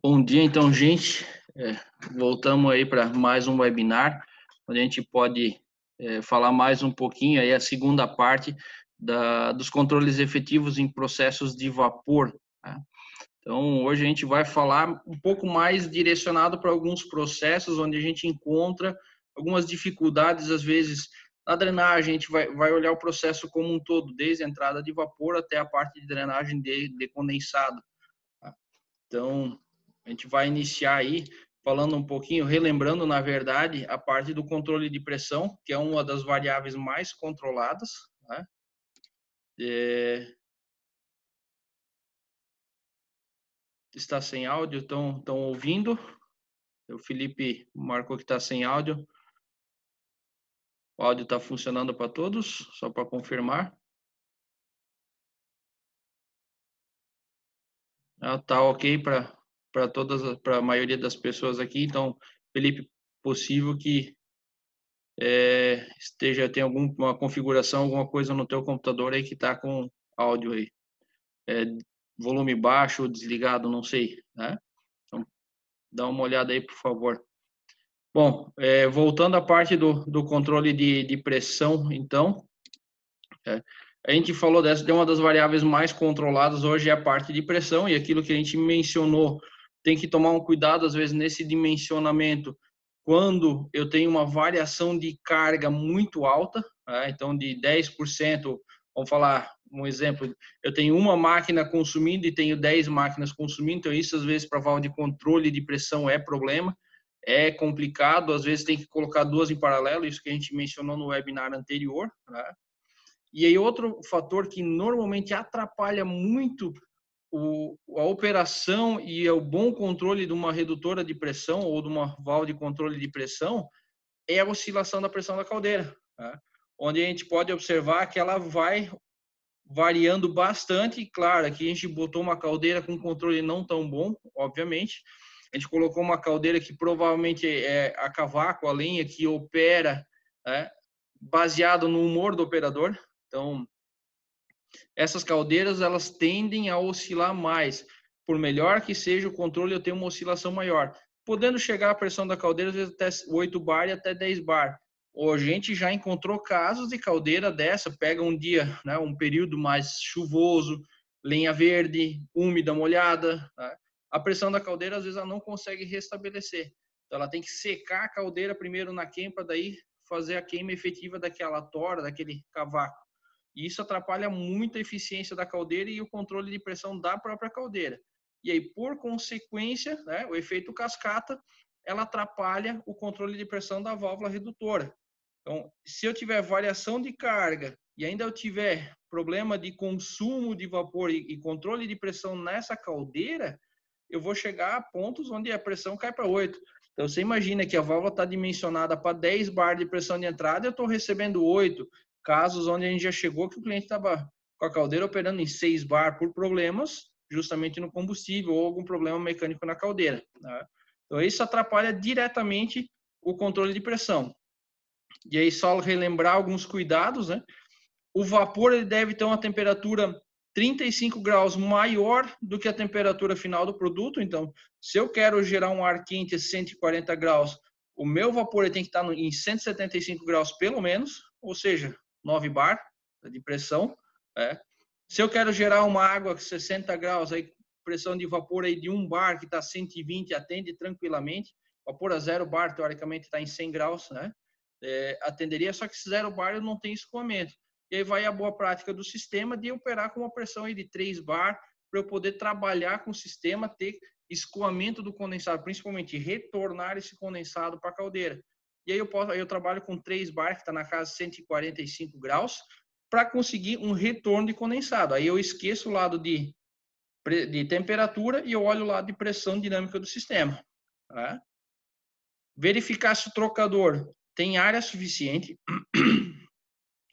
Bom dia, então, gente. Voltamos aí para mais um webinar, onde a gente pode falar mais um pouquinho aí a segunda parte dos controles efetivos em processos de vapor, tá? Então, hoje a gente vai falar um pouco mais direcionado para alguns processos onde a gente encontra algumas dificuldades, às vezes, na drenagem. A gente vai olhar o processo como um todo, desde a entrada de vapor até a parte de drenagem de condensado, tá? Então, a gente vai iniciar aí falando um pouquinho, relembrando, na verdade, a parte do controle de pressão, que é uma das variáveis mais controladas, né? Está sem áudio, estão ouvindo? O Felipe marcou que está sem áudio. O áudio está funcionando para todos? Só para confirmar. Tá ok para todas, para a maioria das pessoas aqui. Então, Felipe, possível que tem alguma configuração, alguma coisa no teu computador aí que está com áudio aí. Volume baixo ou desligado, não sei, né? Então, dá uma olhada aí, por favor. Bom, voltando à parte do controle de pressão, então, a gente falou de uma das variáveis mais controladas hoje é a parte de pressão, e aquilo que a gente mencionou, tem que tomar um cuidado, às vezes, nesse dimensionamento, quando eu tenho uma variação de carga muito alta, né? Então, de 10%, vamos falar um exemplo, eu tenho uma máquina consumindo e tenho 10 máquinas consumindo, então isso, às vezes, para válvula de controle de pressão é problema, é complicado, às vezes tem que colocar duas em paralelo, isso que a gente mencionou no webinar anterior, né? E aí outro fator que normalmente atrapalha muito a operação e o bom controle de uma redutora de pressão ou de uma válvula de controle de pressão é a oscilação da pressão da caldeira, tá? Onde a gente pode observar que ela vai variando bastante. E claro, aqui a gente botou uma caldeira com controle não tão bom, obviamente. A gente colocou uma caldeira que provavelmente é a cavaco, a lenha, que opera, né, baseado no humor do operador. Então, essas caldeiras, elas tendem a oscilar mais. Por melhor que seja o controle, eu tenho uma oscilação maior, podendo chegar a pressão da caldeira às vezes até 8 bar e até 10 bar. Ou a gente já encontrou casos de caldeira dessa, pega um dia, né, um período mais chuvoso, lenha verde, úmida, molhada, né? A pressão da caldeira às vezes ela não consegue restabelecer. Então ela tem que secar a caldeira primeiro na queima, para daí fazer a queima efetiva daquela tora, daquele cavaco. E isso atrapalha muito a eficiência da caldeira e o controle de pressão da própria caldeira. E aí, por consequência, né, o efeito cascata, ela atrapalha o controle de pressão da válvula redutora. Então, se eu tiver variação de carga e ainda eu tiver problema de consumo de vapor e controle de pressão nessa caldeira, eu vou chegar a pontos onde a pressão cai para 8. Então, você imagina que a válvula está dimensionada para 10 bar de pressão de entrada e eu estou recebendo 8. Casos onde a gente já chegou que o cliente estava com a caldeira operando em 6 bar por problemas justamente no combustível ou algum problema mecânico na caldeira, né? Então, isso atrapalha diretamente o controle de pressão. E aí, só relembrar alguns cuidados, né? O vapor ele deve ter uma temperatura 35 graus maior do que a temperatura final do produto. Então, se eu quero gerar um ar quente a 140 graus, o meu vapor ele tem que estar em 175 graus pelo menos, ou seja, 9 bar de pressão, né? Se eu quero gerar uma água com 60 graus, aí pressão de vapor aí de 1 bar, que está 120, atende tranquilamente. Vapor a 0 bar, teoricamente, está em 100 graus, né? Atenderia, só que 0 bar eu não tenho escoamento. E aí vai a boa prática do sistema de operar com uma pressão aí de 3 bar, para eu poder trabalhar com o sistema, ter escoamento do condensado, principalmente retornar esse condensado para a caldeira. E aí eu trabalho com 3 bar, que está na casa de 145 graus, para conseguir um retorno de condensado. Aí eu esqueço o lado de temperatura e eu olho o lado de pressão dinâmica do sistema, tá? Verificar se o trocador tem área suficiente,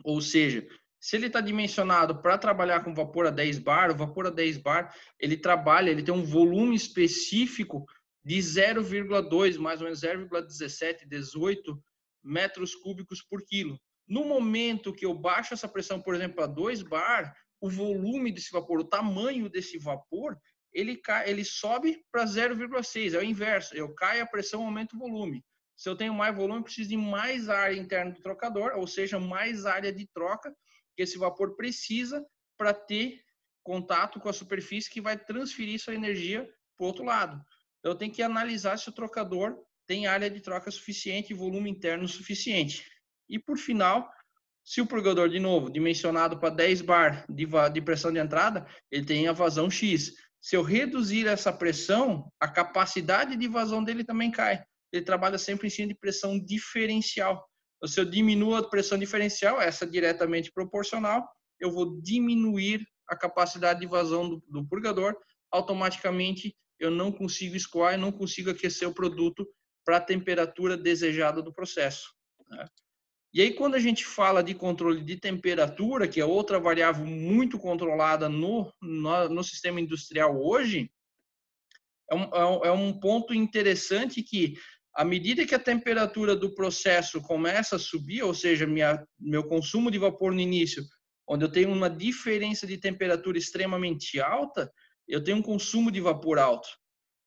ou seja, se ele está dimensionado para trabalhar com vapor a 10 bar, o vapor a 10 bar, ele tem um volume específico de 0,2, mais ou menos 0,17, 18 metros cúbicos por quilo. No momento que eu baixo essa pressão, por exemplo, a 2 bar, o volume desse vapor, o tamanho desse vapor, ele sobe para 0,6, é o inverso. Eu caio a pressão, aumento o volume. Se eu tenho mais volume, eu preciso de mais área interna do trocador, ou seja, mais área de troca que esse vapor precisa para ter contato com a superfície que vai transferir sua energia para o outro lado. Então, eu tenho que analisar se o trocador tem área de troca suficiente e volume interno suficiente. E, por final, se o purgador, de novo, dimensionado para 10 bar de pressão de entrada, ele tem a vazão X. Se eu reduzir essa pressão, a capacidade de vazão dele também cai. Ele trabalha sempre em cima de pressão diferencial. Então, se eu diminuo a pressão diferencial, essa diretamente proporcional, eu vou diminuir a capacidade de vazão do purgador. Automaticamente, eu não consigo escoar e não consigo aquecer o produto para a temperatura desejada do processo, né? E aí, quando a gente fala de controle de temperatura, que é outra variável muito controlada no sistema industrial hoje, é um ponto interessante que, à medida que a temperatura do processo começa a subir, ou seja, meu consumo de vapor no início, onde eu tenho uma diferença de temperatura extremamente alta, eu tenho um consumo de vapor alto.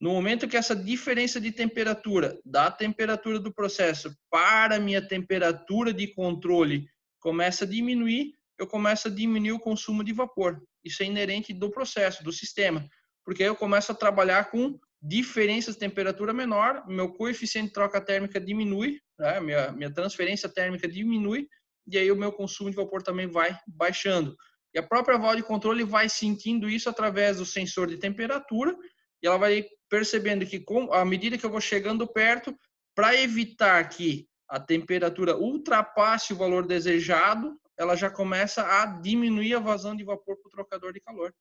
No momento que essa diferença de temperatura, da temperatura do processo para a minha temperatura de controle começa a diminuir, eu começo a diminuir o consumo de vapor. Isso é inerente do processo, do sistema. Porque aí eu começo a trabalhar com diferenças de temperatura menor, meu coeficiente de troca térmica diminui, né? minha transferência térmica diminui, e aí o meu consumo de vapor também vai baixando. E a própria válvula de controle vai sentindo isso através do sensor de temperatura, e ela vai percebendo que, à medida que eu vou chegando perto, para evitar que a temperatura ultrapasse o valor desejado, ela já começa a diminuir a vazão de vapor para o trocador de calor.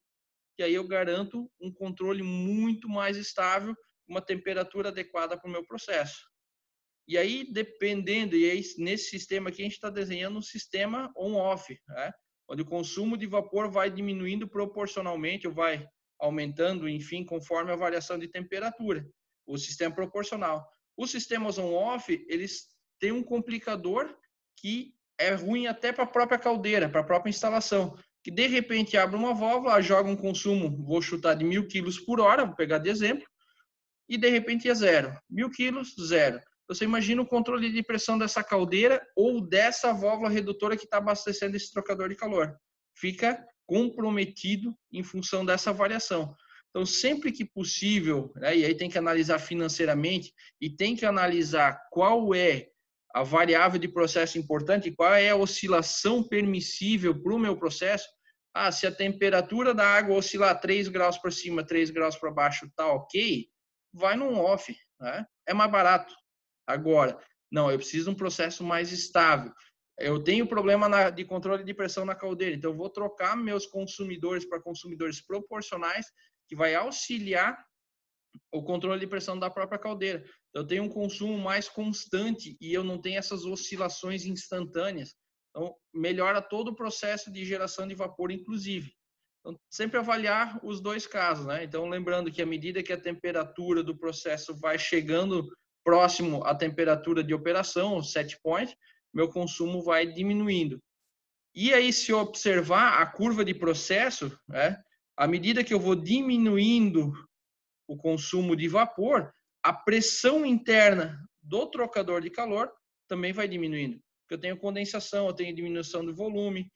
E aí eu garanto um controle muito mais estável, uma temperatura adequada para o meu processo. E aí, dependendo, e aí, nesse sistema aqui, a gente está desenhando um sistema on-off, né? Onde o consumo de vapor vai diminuindo proporcionalmente, ou vai aumentando, enfim, conforme a variação de temperatura. O sistema proporcional. Os sistemas on-off, eles têm um complicador que é ruim até para a própria caldeira, para a própria instalação. Que de repente abre uma válvula, joga um consumo, vou chutar de 1.000 quilos por hora, vou pegar de exemplo, e de repente é zero. 1.000 quilos, zero. Você imagina o controle de pressão dessa caldeira ou dessa válvula redutora que está abastecendo esse trocador de calor. Fica comprometido em função dessa variação. Então, sempre que possível, né, e aí tem que analisar financeiramente e tem que analisar qual é a variável de processo importante, qual é a oscilação permissível para o meu processo. Se a temperatura da água oscilar 3 graus para cima, 3 graus para baixo, tá ok, vai no off, né? É mais barato. Agora, não, eu preciso de um processo mais estável. Eu tenho problema de controle de pressão na caldeira, então eu vou trocar meus consumidores para consumidores proporcionais, que vai auxiliar o controle de pressão da própria caldeira. Eu tenho um consumo mais constante e eu não tenho essas oscilações instantâneas. Então, melhora todo o processo de geração de vapor, inclusive. Então, sempre avaliar os dois casos, né? Então, lembrando que à medida que a temperatura do processo vai chegando próximo à temperatura de operação, o set point, meu consumo vai diminuindo. E aí, se eu observar a curva de processo, né? À medida que eu vou diminuindo o consumo de vapor, a pressão interna do trocador de calor também vai diminuindo. Eu tenho condensação, eu tenho diminuição do volume,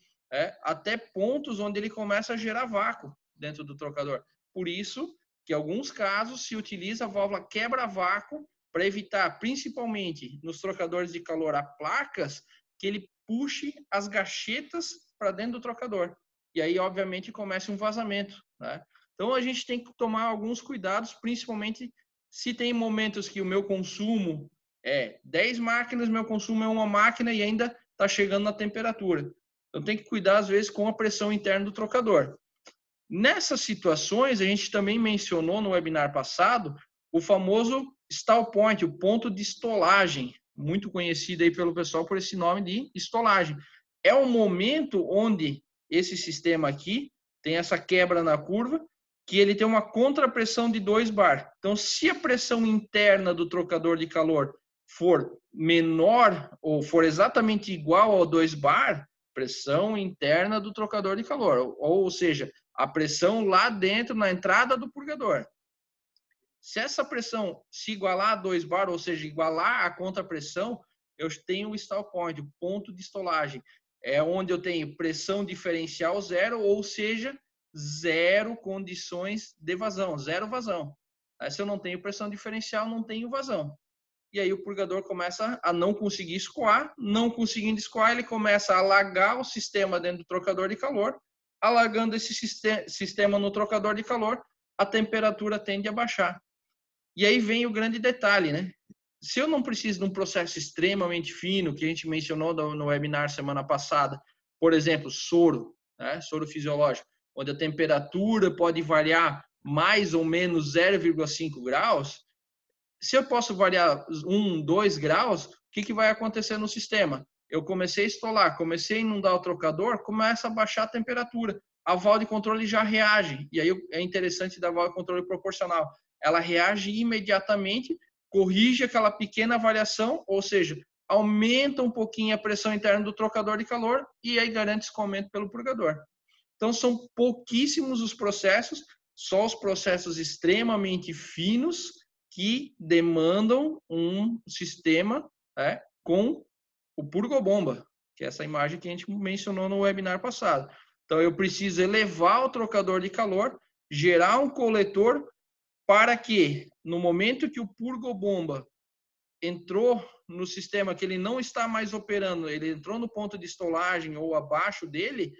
até pontos onde ele começa a gerar vácuo dentro do trocador. Por isso que em alguns casos se utiliza a válvula quebra-vácuo para evitar, principalmente nos trocadores de calor a placas, que ele puxe as gachetas para dentro do trocador. E aí, obviamente, começa um vazamento, né? Então, a gente tem que tomar alguns cuidados, principalmente se tem momentos que o meu consumo é 10 máquinas, meu consumo é uma máquina e ainda está chegando na temperatura. Então, tem que cuidar, às vezes, com a pressão interna do trocador. Nessas situações, a gente também mencionou no webinar passado o famoso stall point, o ponto de estolagem, muito conhecido aí pelo pessoal por esse nome de estolagem. É o momento onde esse sistema aqui tem essa quebra na curva, que ele tem uma contrapressão de 2 bar. Então, se a pressão interna do trocador de calor for menor ou for exatamente igual ao 2 bar, Pressão interna do trocador de calor, ou seja, a pressão lá dentro, na entrada do purgador. Se essa pressão se igualar a 2 bar, ou seja, igualar a contrapressão, eu tenho o stall point, o ponto de estolagem. É onde eu tenho pressão diferencial zero, ou seja, zero condições de vazão, zero vazão. Aí, se eu não tenho pressão diferencial, não tenho vazão. E aí o purgador começa a não conseguir escoar, não conseguindo escoar, ele começa a alagar o sistema dentro do trocador de calor, alagando esse sistema no trocador de calor, a temperatura tende a baixar. E aí vem o grande detalhe, né? Se eu não preciso de um processo extremamente fino, que a gente mencionou no webinar semana passada, por exemplo, soro, né? Soro fisiológico, onde a temperatura pode variar mais ou menos 0,5 graus, se eu posso variar 1, 2 graus, o que vai acontecer no sistema? Eu comecei a estolar, comecei a inundar o trocador, começa a baixar a temperatura. A válvula de controle já reage. E aí é interessante da válvula de controle proporcional. Ela reage imediatamente, corrige aquela pequena variação, ou seja, aumenta um pouquinho a pressão interna do trocador de calor e aí garante escoamento pelo purgador. Então, são pouquíssimos os processos, só os processos extremamente finos que demandam um sistema com o purgobomba, que é essa imagem que a gente mencionou no webinar passado. Então, eu preciso elevar o trocador de calor, gerar um coletor para que, no momento que o purgobomba entrou no sistema, que ele não está mais operando, ele entrou no ponto de estolagem ou abaixo dele,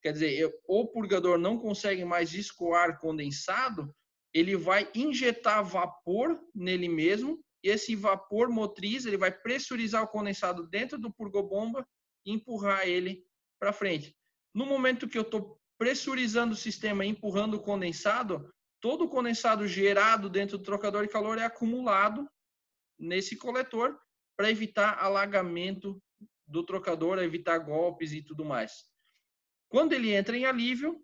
quer dizer, o purgador não consegue mais escoar condensado, ele vai injetar vapor nele mesmo, e esse vapor motriz, ele vai pressurizar o condensado dentro do purgobomba e empurrar ele para frente. No momento que eu estou pressurizando o sistema e empurrando o condensado, todo o condensado gerado dentro do trocador de calor é acumulado nesse coletor para evitar alagamento do trocador, evitar golpes e tudo mais. Quando ele entra em alívio,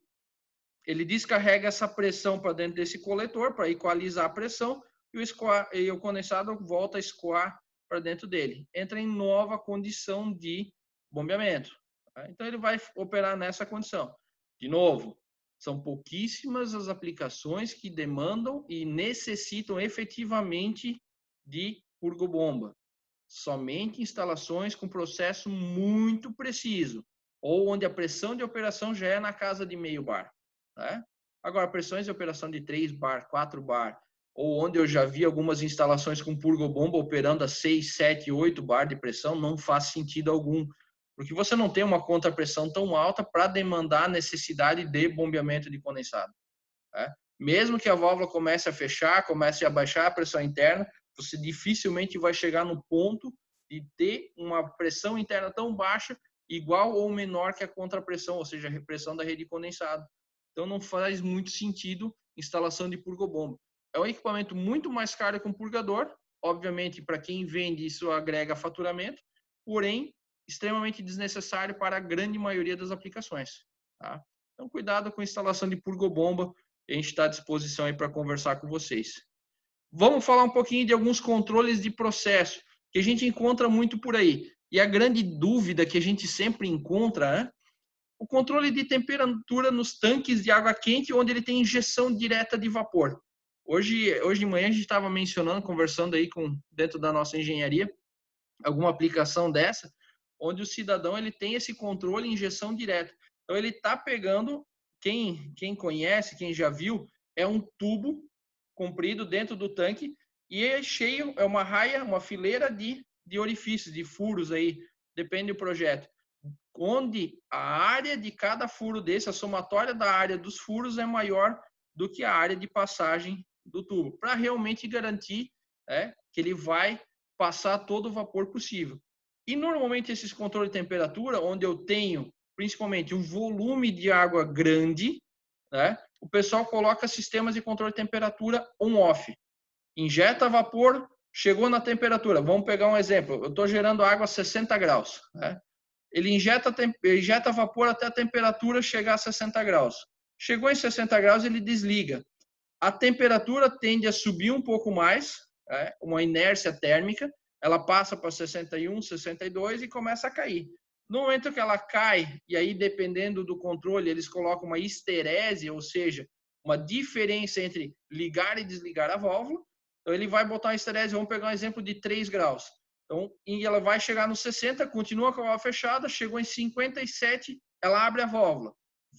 ele descarrega essa pressão para dentro desse coletor para equalizar a pressão e o condensado volta a escoar para dentro dele. Entra em nova condição de bombeamento. Tá? Então, ele vai operar nessa condição. De novo, são pouquíssimas as aplicações que demandam e necessitam efetivamente de purgobomba. Somente instalações com processo muito preciso, ou onde a pressão de operação já é na casa de meio bar. Né? Agora, pressões de operação de 3 bar, 4 bar, ou onde eu já vi algumas instalações com purgobomba operando a 6, 7, 8 bar de pressão, não faz sentido algum, porque você não tem uma contrapressão tão alta para demandar a necessidade de bombeamento de condensado. Né? Mesmo que a válvula comece a fechar, comece a baixar a pressão interna, você dificilmente vai chegar no ponto de ter uma pressão interna tão baixa, igual ou menor que a contrapressão, ou seja, a repressão da rede de condensado. Então, não faz muito sentido instalação de purgobomba. É um equipamento muito mais caro que um purgador. Obviamente, para quem vende, isso agrega faturamento, porém, extremamente desnecessário para a grande maioria das aplicações. Tá? Então, cuidado com a instalação de purgobomba. A gente está à disposição aí para conversar com vocês. Vamos falar um pouquinho de alguns controles de processo que a gente encontra muito por aí. E a grande dúvida que a gente sempre encontra é o controle de temperatura nos tanques de água quente, onde ele tem injeção direta de vapor. Hoje de manhã a gente estava mencionando, conversando aí dentro da nossa engenharia, alguma aplicação dessa, onde o cidadão ele tem esse controle de injeção direta. Então ele está pegando, quem conhece, quem já viu, é um tubo comprido dentro do tanque e é cheio, é uma raia, uma fileira de orifícios, de furos aí, depende do projeto, onde a área de cada furo desse, a somatória da área dos furos é maior do que a área de passagem do tubo, para realmente garantir que ele vai passar todo o vapor possível. E normalmente esses controles de temperatura, onde eu tenho principalmente um volume de água grande, o pessoal coloca sistemas de controle de temperatura on-off. Injeta vapor, chegou na temperatura. Vamos pegar um exemplo. Eu estou gerando água a 60 graus. Ele injeta vapor até a temperatura chegar a 60 graus. Chegou em 60 graus, ele desliga. A temperatura tende a subir um pouco mais, uma inércia térmica. Ela passa para 61, 62 e começa a cair. No momento que ela cai, e aí dependendo do controle, eles colocam uma histerese, ou seja, uma diferença entre ligar e desligar a válvula. Então ele vai botar uma histerese, vamos pegar um exemplo de 3 graus. Então, e ela vai chegar no 60, continua com a válvula fechada, chegou em 57, ela abre a válvula,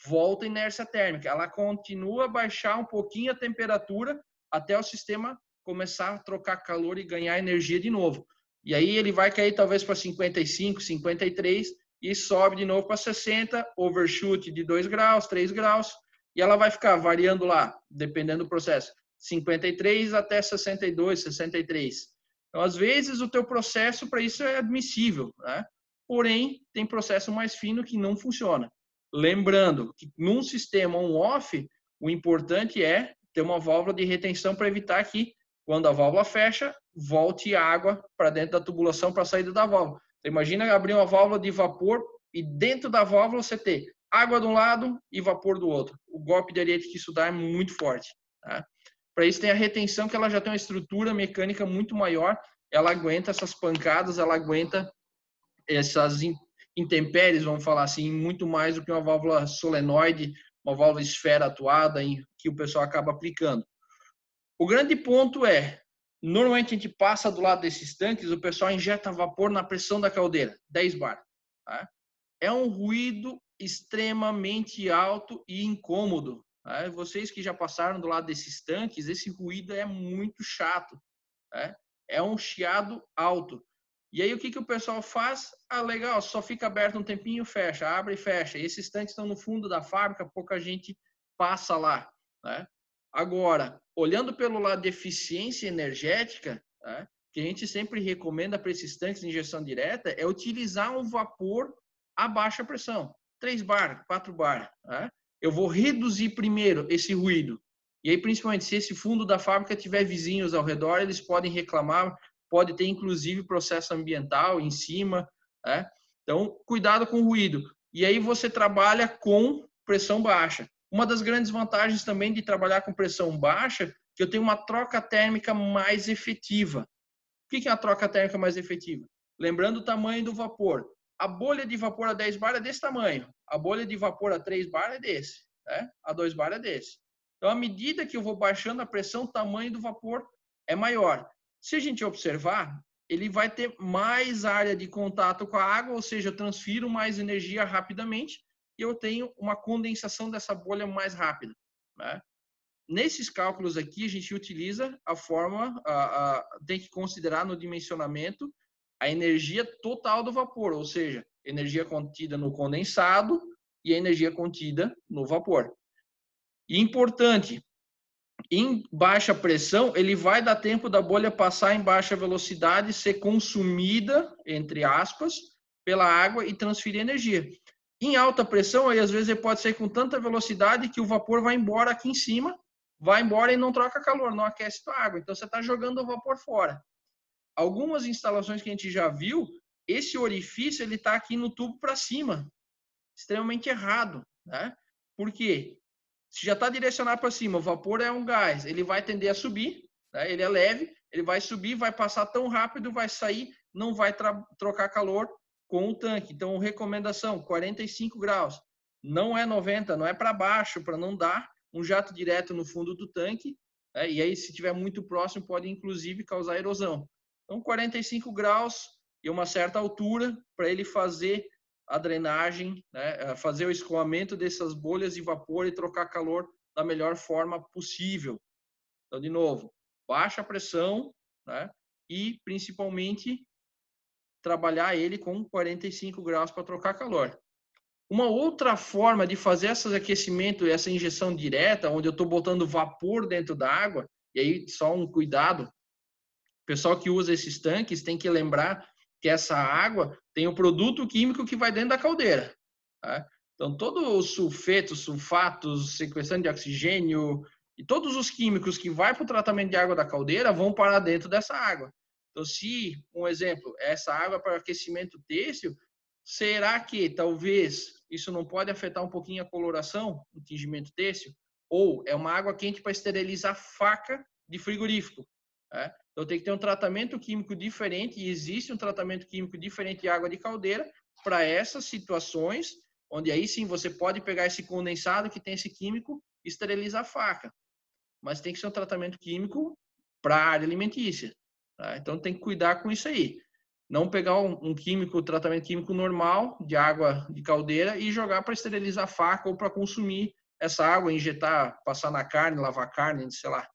volta a inércia térmica, ela continua a baixar um pouquinho a temperatura até o sistema começar a trocar calor e ganhar energia de novo. E aí ele vai cair talvez para 55, 53 e sobe de novo para 60, overshoot de 2 graus, 3 graus, e ela vai ficar variando lá, dependendo do processo, 53 até 62, 63. Então, às vezes, o teu processo para isso é admissível, né? Porém, tem processo mais fino que não funciona. Lembrando que num sistema on-off, o importante é ter uma válvula de retenção para evitar que, quando a válvula fecha, volte água para dentro da tubulação para a saída da válvula. Você imagina abrir uma válvula de vapor e dentro da válvula você ter água de um lado e vapor do outro. O golpe de ariete que isso dá é muito forte. Tá? Para isso tem a retenção, que ela já tem uma estrutura mecânica muito maior, ela aguenta essas pancadas, ela aguenta essas intempéries, vamos falar assim, muito mais do que uma válvula solenoide, uma válvula esfera atuada, em que o pessoal acaba aplicando. O grande ponto é, normalmente a gente passa do lado desses tanques, o pessoal injeta vapor na pressão da caldeira, 10 bar. Tá? É um ruído extremamente alto e incômodo. Tá? Vocês que já passaram do lado desses tanques, esse ruído é muito chato. Tá? É um chiado alto. E aí o que o pessoal faz? Ah, legal, só fica aberto um tempinho, fecha, abre e fecha. E esses tanques estão no fundo da fábrica, pouca gente passa lá. Né? Agora, olhando pelo lado de eficiência energética, tá? Que a gente sempre recomenda para esses tanques de injeção direta é utilizar um vapor a baixa pressão, 3 bar, 4 bar. Tá? Eu vou reduzir primeiro esse ruído. E aí, principalmente, se esse fundo da fábrica tiver vizinhos ao redor, eles podem reclamar, pode ter, inclusive, processo ambiental em cima. Tá? Então, cuidado com o ruído. E aí você trabalha com pressão baixa. Uma das grandes vantagens também de trabalhar com pressão baixa, que eu tenho uma troca térmica mais efetiva. O que é a troca térmica mais efetiva? Lembrando o tamanho do vapor. A bolha de vapor a 10 bar é desse tamanho. A bolha de vapor a 3 bar é desse. Né? A 2 bar é desse. Então, à medida que eu vou baixando a pressão, o tamanho do vapor é maior. Se a gente observar, ele vai ter mais área de contato com a água, ou seja, eu transfiro mais energia rapidamente e eu tenho uma condensação dessa bolha mais rápida. Né? Nesses cálculos aqui, a gente utiliza a forma, tem que considerar no dimensionamento a energia total do vapor, ou seja, energia contida no condensado e a energia contida no vapor. E importante, em baixa pressão, ele vai dar tempo da bolha passar em baixa velocidade, ser consumida, entre aspas, pela água e transferir energia. Em alta pressão, aí às vezes ele pode ser com tanta velocidade que o vapor vai embora aqui em cima, vai embora e não troca calor, não aquece a água. Então você está jogando o vapor fora. Algumas instalações que a gente já viu, esse orifício ele está aqui no tubo para cima, extremamente errado, né? Por quê? Se já está direcionado para cima, o vapor é um gás, ele vai tender a subir, né? Ele é leve, ele vai subir, vai passar tão rápido, vai sair, não vai trocar calor com o tanque. Então, recomendação, 45 graus. Não é 90, não é para baixo, para não dar um jato direto no fundo do tanque. Né? E aí, se estiver muito próximo, pode inclusive causar erosão. Então, 45 graus e uma certa altura para ele fazer a drenagem, né? Fazer o escoamento dessas bolhas de vapor e trocar calor da melhor forma possível. Então, de novo, baixa pressão, né? E principalmente trabalhar ele com 45 graus para trocar calor. Uma outra forma de fazer esse aquecimento, essa injeção direta, onde eu estou botando vapor dentro da água, e aí só um cuidado, o pessoal que usa esses tanques tem que lembrar que essa água tem o produto químico que vai dentro da caldeira. Tá? Então, todos os sulfetos, sulfatos, sequestrante de oxigênio e todos os químicos que vai para o tratamento de água da caldeira vão parar dentro dessa água. Então, se, um exemplo, essa água para aquecimento têxtil, será que talvez isso não pode afetar um pouquinho a coloração do tingimento têxtil? Ou é uma água quente para esterilizar faca de frigorífico? Tá? Então, tem que ter um tratamento químico diferente, e existe um tratamento químico diferente de água de caldeira para essas situações, onde aí sim você pode pegar esse condensado que tem esse químico e esterilizar a faca. Mas tem que ser um tratamento químico para a área alimentícia. Tá? Então tem que cuidar com isso aí. Não pegar um químico, tratamento químico normal, de água de caldeira, e jogar para esterilizar a faca ou para consumir essa água, injetar, passar na carne, lavar carne, sei lá.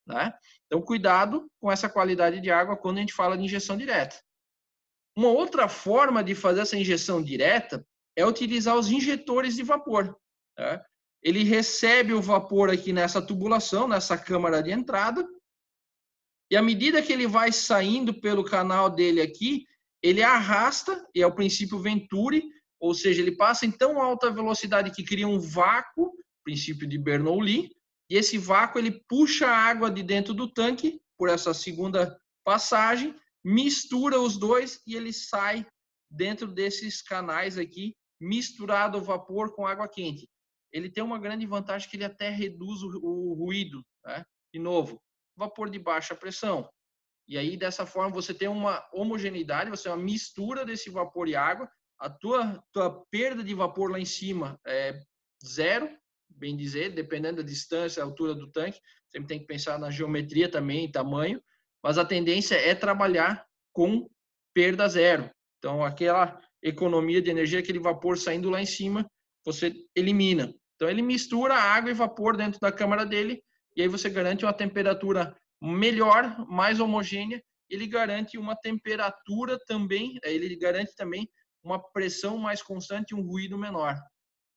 Né? Então, cuidado com essa qualidade de água quando a gente fala de injeção direta. Uma outra forma de fazer essa injeção direta é utilizar os injetores de vapor. Tá? Ele recebe o vapor aqui nessa tubulação, nessa câmara de entrada, e à medida que ele vai saindo pelo canal dele aqui, ele arrasta, e é o princípio Venturi, ou seja, ele passa em tão alta velocidade que cria um vácuo, princípio de Bernoulli, e esse vácuo ele puxa a água de dentro do tanque, por essa segunda passagem, mistura os dois e ele sai dentro desses canais aqui, misturado o vapor com água quente. Ele tem uma grande vantagem que ele até reduz o ruído, né? De novo, vapor de baixa pressão. E aí, dessa forma, você tem uma homogeneidade, você tem uma mistura desse vapor e água. A tua perda de vapor lá em cima é zero, bem dizer, dependendo da distância, a altura do tanque. Sempre tem que pensar na geometria também, tamanho. Mas a tendência é trabalhar com perda zero. Então, aquela economia de energia, aquele vapor saindo lá em cima, você elimina. Então, ele mistura água e vapor dentro da câmara dele, e aí você garante uma temperatura melhor, mais homogênea. Ele garante uma temperatura também, ele garante também uma pressão mais constante e um ruído menor.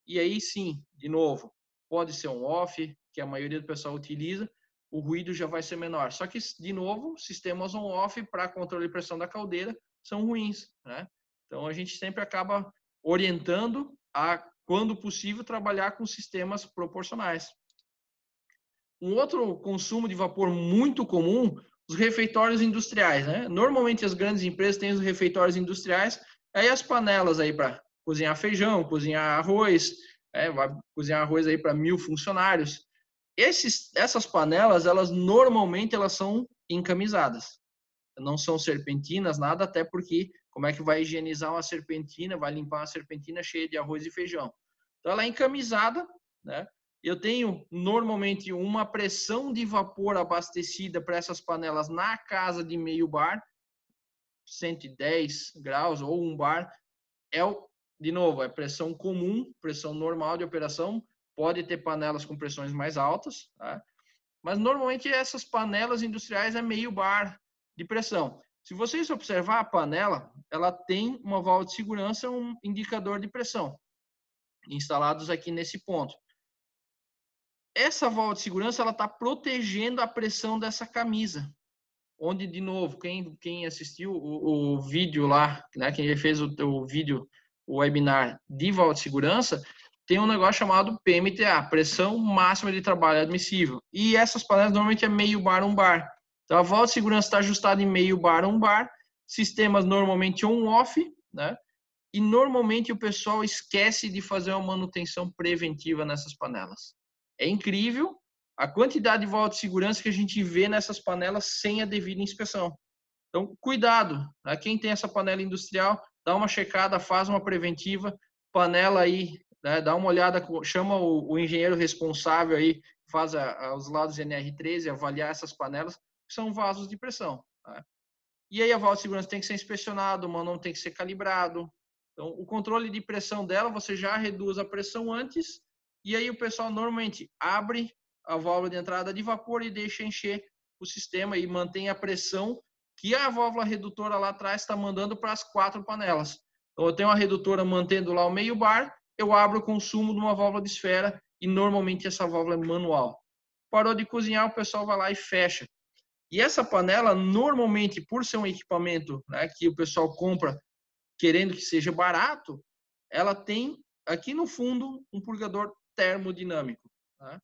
E aí sim, de novo, pode ser um off, que a maioria do pessoal utiliza, o ruído já vai ser menor. Só que, de novo, sistemas on-off para controle de pressão da caldeira são ruins, né? Então, a gente sempre acaba orientando a, quando possível, trabalhar com sistemas proporcionais. Um outro consumo de vapor muito comum, os refeitórios industriais, né? Normalmente as grandes empresas têm os refeitórios industriais, aí as panelas aí para cozinhar feijão, cozinhar arroz, vai cozinhar arroz aí para 1000 funcionários. Essas panelas, elas normalmente elas são encamisadas, não são serpentinas, nada, até porque como é que vai higienizar uma serpentina, vai limpar uma serpentina cheia de arroz e feijão? Então ela é encamisada, né? Eu tenho normalmente uma pressão de vapor abastecida para essas panelas na casa de meio bar, 110 graus ou um bar. De novo, é pressão comum, pressão normal de operação. Pode ter panelas com pressões mais altas, tá? Mas normalmente essas panelas industriais é meio bar de pressão. Se vocês observar a panela, ela tem uma válvula de segurança, um indicador de pressão, instalados aqui nesse ponto. Essa válvula de segurança ela está protegendo a pressão dessa camisa, onde, de novo, quem assistiu o vídeo lá, né, quem fez o vídeo, o webinar de válvula de segurança, tem um negócio chamado PMTA, pressão máxima de trabalho admissível. E essas panelas normalmente é meio bar, um bar. Então a válvula de segurança está ajustada em meio bar, um bar, sistemas normalmente on-off, né? E normalmente o pessoal esquece de fazer uma manutenção preventiva nessas panelas. É incrível a quantidade de válvula de segurança que a gente vê nessas panelas sem a devida inspeção. Então, cuidado, né? Quem tem essa panela industrial, dá uma checada, faz uma preventiva, panela aí, né? Dá uma olhada, chama o engenheiro responsável aí, faz os lados NR13, avaliar essas panelas, que são vasos de pressão. Tá? E aí a válvula de segurança tem que ser inspecionada, o manão tem que ser calibrado. Então, o controle de pressão dela, você já reduz a pressão antes, e aí o pessoal normalmente abre a válvula de entrada de vapor e deixa encher o sistema e mantém a pressão que a válvula redutora lá atrás está mandando para as 4 panelas. Então, eu tenho uma redutora mantendo lá o meio bar, eu abro o consumo de uma válvula de esfera e normalmente essa válvula é manual. Parou de cozinhar, o pessoal vai lá e fecha. E essa panela, normalmente, por ser um equipamento, né, que o pessoal compra querendo que seja barato, ela tem aqui no fundo um purgador termodinâmico. Tá?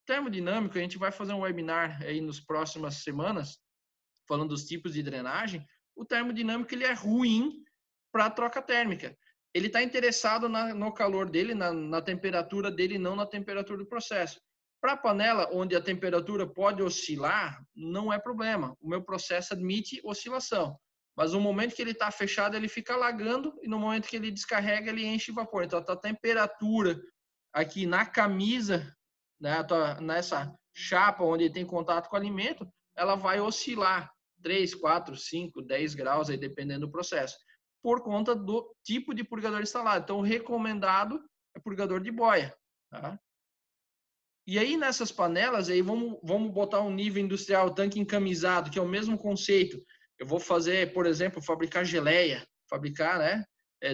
Termodinâmico, a gente vai fazer um webinar aí nas próximas semanas, falando dos tipos de drenagem. O termodinâmico ele é ruim para a troca térmica. Ele está interessado no calor dele, na temperatura dele, não na temperatura do processo. Para a panela, onde a temperatura pode oscilar, não é problema. O meu processo admite oscilação. mas no momento que ele está fechado, ele fica alagando, e no momento que ele descarrega, ele enche de vapor. Então, a temperatura aqui na camisa, né, nessa chapa onde tem contato com o alimento, ela vai oscilar 3, 4, 5, 10 graus, aí, dependendo do processo, por conta do tipo de purgador instalado. Então, o recomendado é purgador de boia. Tá? E aí, nessas panelas, aí vamos botar um nível industrial, tanque encamisado, que é o mesmo conceito. Eu vou fazer, por exemplo, fabricar geleia, fabricar, né,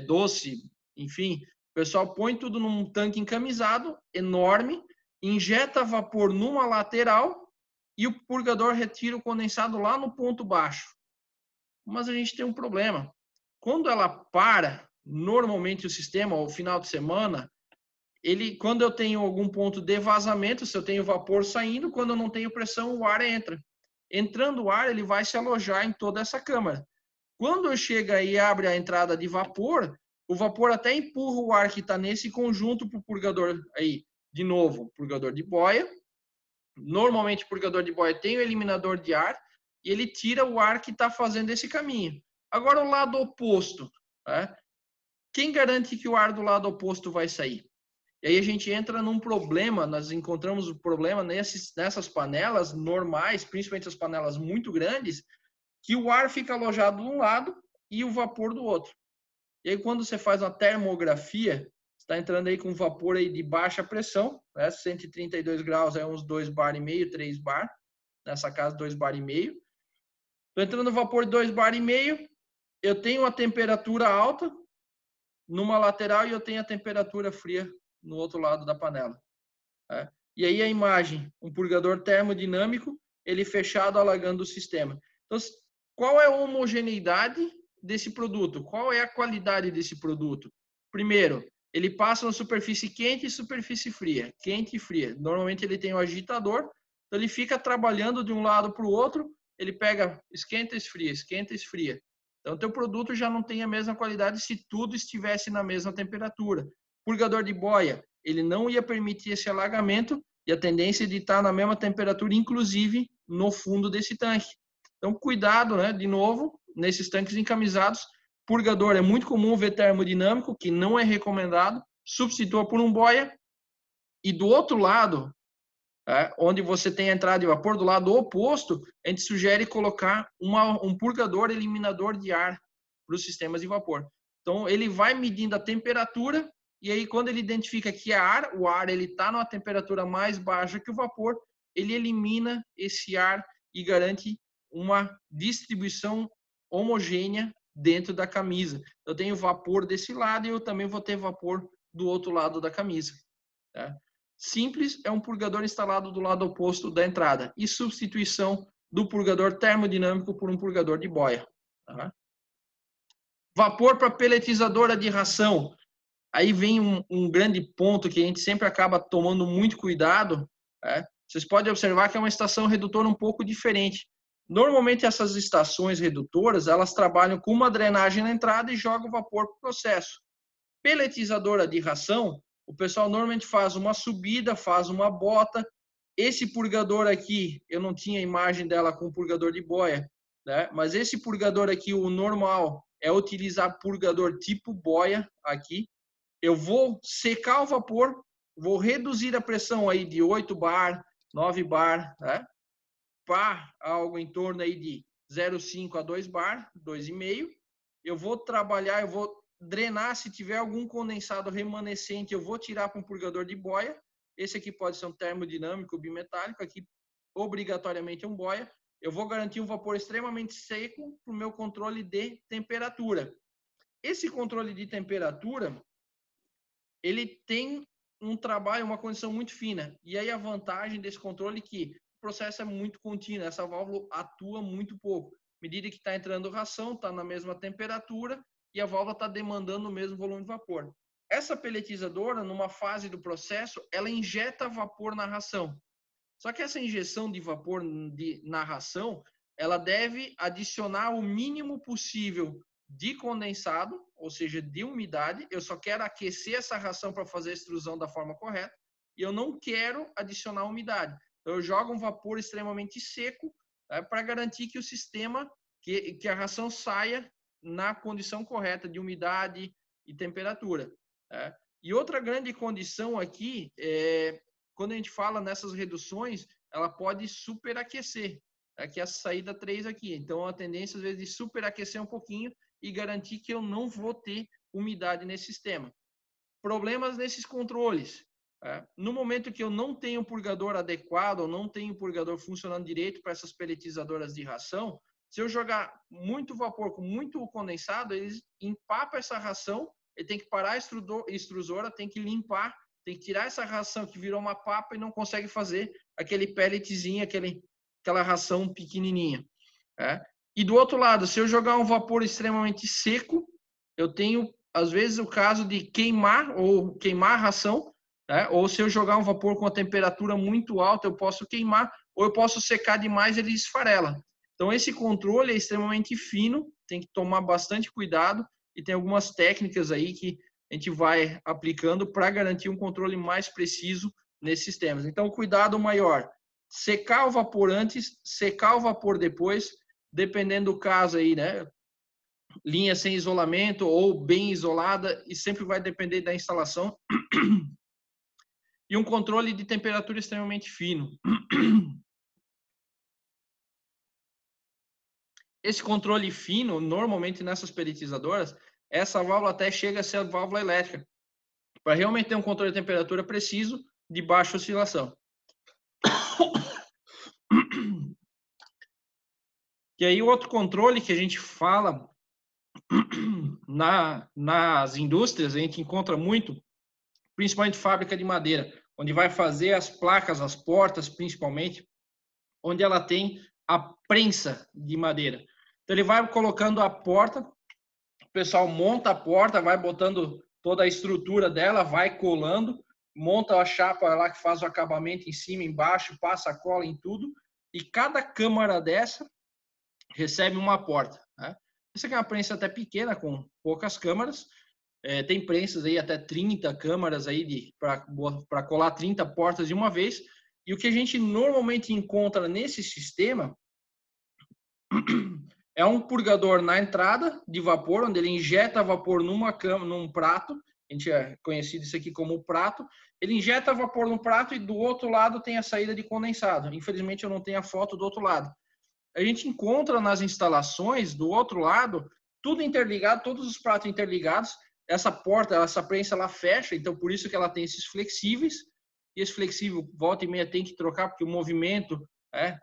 doce, enfim. O pessoal põe tudo num tanque encamisado, enorme, injeta vapor numa lateral e o purgador retira o condensado lá no ponto baixo. Mas a gente tem um problema. Quando ela para, normalmente o sistema, ao final de semana, quando eu tenho algum ponto de vazamento, se eu tenho vapor saindo, quando eu não tenho pressão, o ar entra. Entrando o ar, ele vai se alojar em toda essa câmara. Quando eu chego e abre a entrada de vapor, o vapor até empurra o ar que está nesse conjunto para o purgador aí. De novo, purgador de boia. Normalmente, o purgador de boia tem o eliminador de ar e ele tira o ar que está fazendo esse caminho. Agora, o lado oposto. Né? Quem garante que o ar do lado oposto vai sair? E aí a gente entra num problema, nós encontramos o problema nessas panelas normais, principalmente as panelas muito grandes, que o ar fica alojado de um lado e o vapor do outro. E aí quando você faz uma termografia, está entrando aí com vapor aí de baixa pressão, né? 132 graus é uns 2,5 bar, 3 bar, nessa casa 2,5 bar. Estou entrando vapor de 2,5 bar, eu tenho a temperatura alta numa lateral e eu tenho a temperatura fria no outro lado da panela. Né? E aí a imagem, um purgador termodinâmico, ele fechado alagando o sistema. Então, qual é a homogeneidade desse produto? Qual é a qualidade desse produto? Primeiro, ele passa na superfície quente e superfície fria. Quente e fria. Normalmente ele tem um agitador, então ele fica trabalhando de um lado para o outro, ele pega, esquenta, esfria, esquenta, esfria. Então, o teu produto já não tem a mesma qualidade se tudo estivesse na mesma temperatura. Purgador de boia, ele não ia permitir esse alagamento e a tendência de estar na mesma temperatura, inclusive no fundo desse tanque. Então, cuidado, né? De novo, nesses tanques encamisados, purgador é muito comum ver termodinâmico, que não é recomendado, substitua por um boia. E do outro lado, onde você tem a entrada de vapor, do lado oposto, a gente sugere colocar um purgador eliminador de ar para os sistemas de vapor. Então, ele vai medindo a temperatura e aí, quando ele identifica que é ar, o ar está numa temperatura mais baixa que o vapor, ele elimina esse ar e garante uma distribuição homogênea dentro da camisa. Eu tenho vapor desse lado e eu também vou ter vapor do outro lado da camisa. Tá? Simples, é um purgador instalado do lado oposto da entrada e substituição do purgador termodinâmico por um purgador de boia. Tá? Vapor para peletizadora de ração. Aí vem um grande ponto que a gente sempre acaba tomando muito cuidado. Né? Vocês podem observar que é uma estação redutora um pouco diferente. Normalmente essas estações redutoras, elas trabalham com uma drenagem na entrada e jogam vapor para o processo. Peletizadora de ração, o pessoal normalmente faz uma subida, faz uma bota. Esse purgador aqui, eu não tinha imagem dela com purgador de boia, né? Mas esse purgador aqui, o normal, é utilizar purgador tipo boia aqui. Eu vou secar o vapor, vou reduzir a pressão aí de 8 bar, 9 bar, né? Para algo em torno aí de 0,5 a 2 bar, 2,5. Eu vou trabalhar, eu vou drenar, se tiver algum condensado remanescente, eu vou tirar para um purgador de boia. Esse aqui pode ser um termodinâmico bimetálico, aqui obrigatoriamente é um boia. Eu vou garantir um vapor extremamente seco para o meu controle de temperatura. Esse controle de temperatura, ele tem um trabalho, uma condição muito fina. E aí a vantagem desse controle é que o processo é muito contínuo, essa válvula atua muito pouco. À medida que está entrando ração, está na mesma temperatura e a válvula está demandando o mesmo volume de vapor. Essa peletizadora, numa fase do processo, ela injeta vapor na ração. Só que essa injeção de vapor na ração, ela deve adicionar o mínimo possível de condensado, ou seja, de umidade. Eu só quero aquecer essa ração para fazer a extrusão da forma correta e eu não quero adicionar umidade. Então, eu jogo um vapor extremamente seco, para garantir que o sistema que a ração saia na condição correta de umidade e temperatura. Né? E outra grande condição aqui, quando a gente fala nessas reduções, ela pode superaquecer. Aqui é a saída 3 aqui. Então, a tendência, às vezes, de superaquecer um pouquinho e garantir que eu não vou ter umidade nesse sistema. Problemas nesses controles. No momento que eu não tenho purgador adequado, ou não tenho purgador funcionando direito para essas peletizadoras de ração, se eu jogar muito vapor com muito condensado, eles empapam essa ração, ele tem que parar a extrusora, tem que limpar, tem que tirar essa ração que virou uma papa e não consegue fazer aquele pelletzinho, aquela ração pequenininha. E do outro lado, se eu jogar um vapor extremamente seco, eu tenho, às vezes, o caso de queimar a ração, né? Ou se eu jogar um vapor com a temperatura muito alta, eu posso queimar, ou eu posso secar demais, ele esfarela. Então, esse controle é extremamente fino, tem que tomar bastante cuidado, e tem algumas técnicas aí que a gente vai aplicando para garantir um controle mais preciso nesses sistemas. Então, cuidado maior, secar o vapor antes, secar o vapor depois, dependendo do caso aí, né? Linha sem isolamento ou bem isolada, e sempre vai depender da instalação. E um controle de temperatura extremamente fino. Esse controle fino, normalmente nessas pelletizadoras, essa válvula até chega a ser a válvula elétrica, para realmente ter um controle de temperatura preciso de baixa oscilação. E aí, o outro controle que a gente fala nas indústrias, a gente encontra muito, principalmente fábrica de madeira, onde vai fazer as placas, as portas, principalmente, onde ela tem a prensa de madeira. Então, ele vai colocando a porta, o pessoal monta a porta, vai botando toda a estrutura dela, vai colando, monta a chapa lá que faz o acabamento em cima, embaixo, passa a cola em tudo, e cada câmara dessa recebe uma porta. Né? Essa aqui é uma prensa até pequena, com poucas câmaras. Tem prensas aí até 30 câmaras aí para colar 30 portas de uma vez. E o que a gente normalmente encontra nesse sistema é um purgador na entrada de vapor, onde ele injeta vapor num prato. A gente é conhecido isso aqui como prato. Ele injeta vapor no prato e do outro lado tem a saída de condensado. Infelizmente eu não tenho a foto do outro lado. A gente encontra nas instalações do outro lado tudo interligado, todos os pratos interligados. Essa porta, essa prensa, ela fecha, então por isso que ela tem esses flexíveis. E esse flexível, volta e meia, tem que trocar, porque o movimento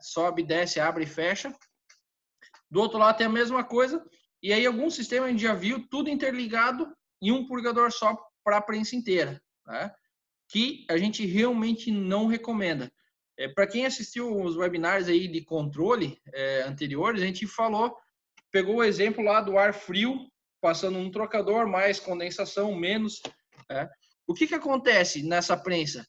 sobe, desce, abre e fecha. Do outro lado tem a mesma coisa. E aí algum sistema a gente já viu tudo interligado em um purgador só para a prensa inteira, né? Que a gente realmente não recomenda. Para quem assistiu os webinars aí de controle anteriores, a gente pegou o exemplo lá do ar frio, passando um trocador, mais condensação, menos. O que acontece nessa prensa?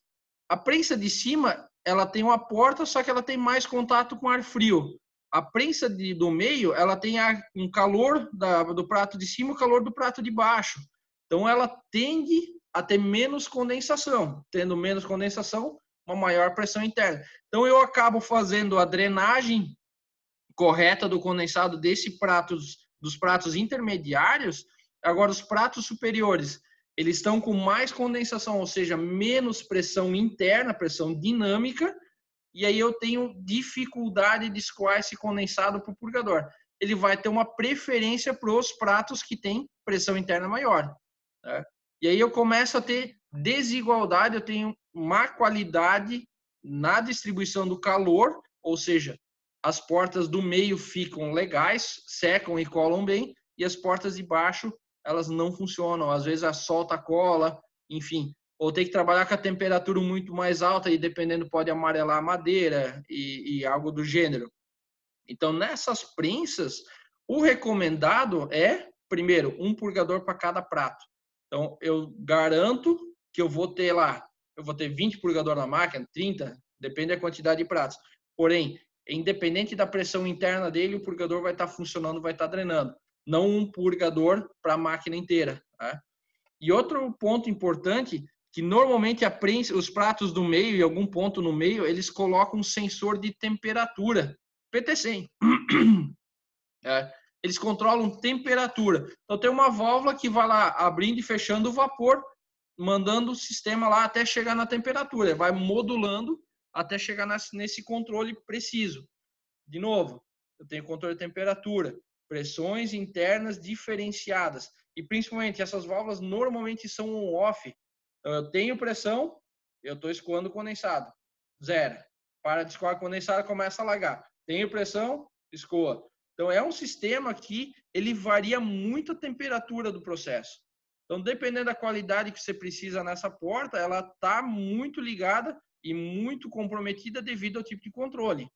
A prensa de cima, ela tem uma porta, só que ela tem mais contato com ar frio. A prensa do meio, ela tem um calor do prato de cima e o calor do prato de baixo. Então, ela tende a ter menos condensação. Tendo menos condensação, uma maior pressão interna. Então, eu acabo fazendo a drenagem correta do condensado dos pratos intermediários. Agora, os pratos superiores, eles estão com mais condensação, ou seja, menos pressão interna, pressão dinâmica, e aí eu tenho dificuldade de escoar esse condensado para o purgador. Ele vai ter uma preferência para os pratos que têm pressão interna maior. Né? E aí eu começo a ter desigualdade, eu tenho má qualidade na distribuição do calor, ou seja, as portas do meio ficam legais, secam e colam bem, e as portas de baixo, elas não funcionam. Às vezes solta a cola, enfim. Ou tem que trabalhar com a temperatura muito mais alta e dependendo pode amarelar a madeira e algo do gênero. Então, nessas prensas, o recomendado é, primeiro, um purgador para cada prato. Então, eu garanto que eu vou ter 20 purgadores na máquina, 30, depende da quantidade de pratos. Porém, independente da pressão interna dele, o purgador vai estar funcionando, vai estar drenando. Não um purgador para a máquina inteira. Tá? E outro ponto importante, que normalmente a prensa, os pratos do meio e algum ponto no meio, eles colocam um sensor de temperatura, PT100. Eles controlam temperatura. Então, tem uma válvula que vai lá abrindo e fechando o vapor, mandando o sistema lá até chegar na temperatura. Vai modulando até chegar nesse controle preciso. De novo, eu tenho controle de temperatura, pressões internas diferenciadas. E, principalmente, essas válvulas normalmente são on-off. Então, eu tenho pressão, eu estou escoando condensado. Zero. Para de escoar condensado, começa a alagar. Tenho pressão, escoa. Então, é um sistema que ele varia muito a temperatura do processo. Então, dependendo da qualidade que você precisa nessa porta, ela está muito ligada e muito comprometida devido ao tipo de controle.